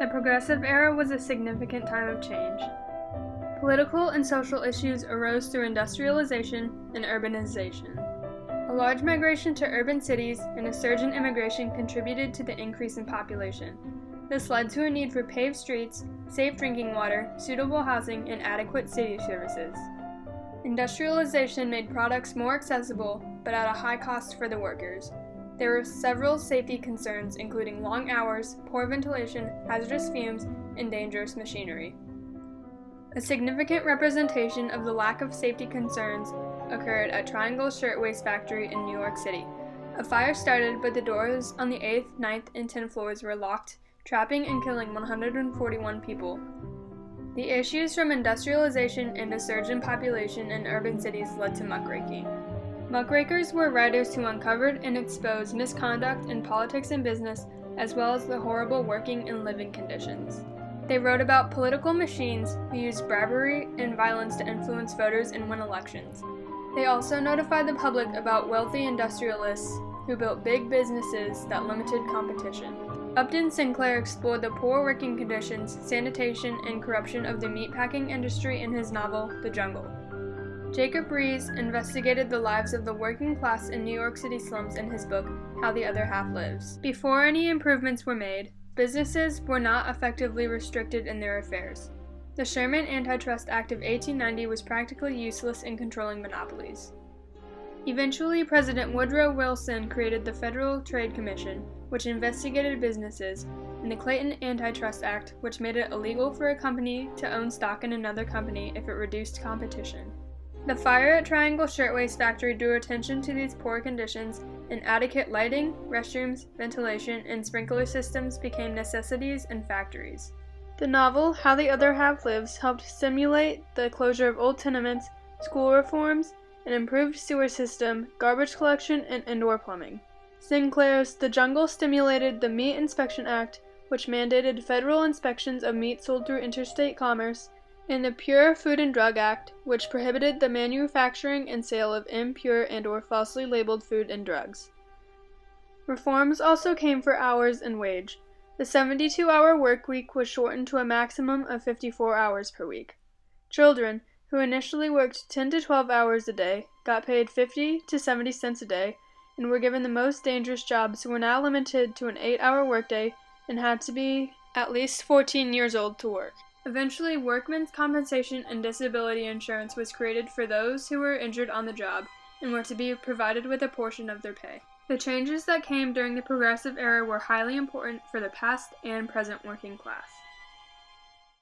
The Progressive Era was a significant time of change. Political and social issues arose through industrialization and urbanization. A large migration to urban cities and a surge in immigration contributed to the increase in population. This led to a need for paved streets, safe drinking water, suitable housing, and adequate city services. Industrialization made products more accessible, but at a high cost for the workers. There were several safety concerns, including long hours, poor ventilation, hazardous fumes, and dangerous machinery. A significant representation of the lack of safety concerns occurred at Triangle Shirtwaist Factory in New York City. A fire started, but the doors on the 8th, 9th, and 10th floors were locked, trapping and killing 141 people. The issues from industrialization and a surge in population in urban cities led to muckraking. Muckrakers were writers who uncovered and exposed misconduct in politics and business, as well as the horrible working and living conditions. They wrote about political machines who used bribery and violence to influence voters and win elections. They also notified the public about wealthy industrialists who built big businesses that limited competition. Upton Sinclair explored the poor working conditions, sanitation, and corruption of the meatpacking industry in his novel, The Jungle. Jacob Riis investigated the lives of the working class in New York City slums in his book, How the Other Half Lives. Before any improvements were made, businesses were not effectively restricted in their affairs. The Sherman Antitrust Act of 1890 was practically useless in controlling monopolies. Eventually, President Woodrow Wilson created the Federal Trade Commission, which investigated businesses, and the Clayton Antitrust Act, which made it illegal for a company to own stock in another company if it reduced competition. The fire at Triangle Shirtwaist Factory drew attention to these poor conditions, and adequate lighting, restrooms, ventilation, and sprinkler systems became necessities in factories. The novel, How the Other Half Lives, helped stimulate the closure of old tenements, school reforms, an improved sewer system, garbage collection, and indoor plumbing. Sinclair's The Jungle stimulated the Meat Inspection Act, which mandated federal inspections of meat sold through interstate commerce, and the Pure Food and Drug Act, which prohibited the manufacturing and sale of impure and/or falsely labeled food and drugs. Reforms also came for hours and wage. The 72-hour work week was shortened to a maximum of 54 hours per week. Children, who initially worked 10 to 12 hours a day, got paid 50 to 70 cents a day, and were given the most dangerous jobs, were now limited to an 8-hour workday and had to be at least 14 years old to work. Eventually, workmen's compensation and disability insurance was created for those who were injured on the job and were to be provided with a portion of their pay. The changes that came during the Progressive Era were highly important for the past and present working class.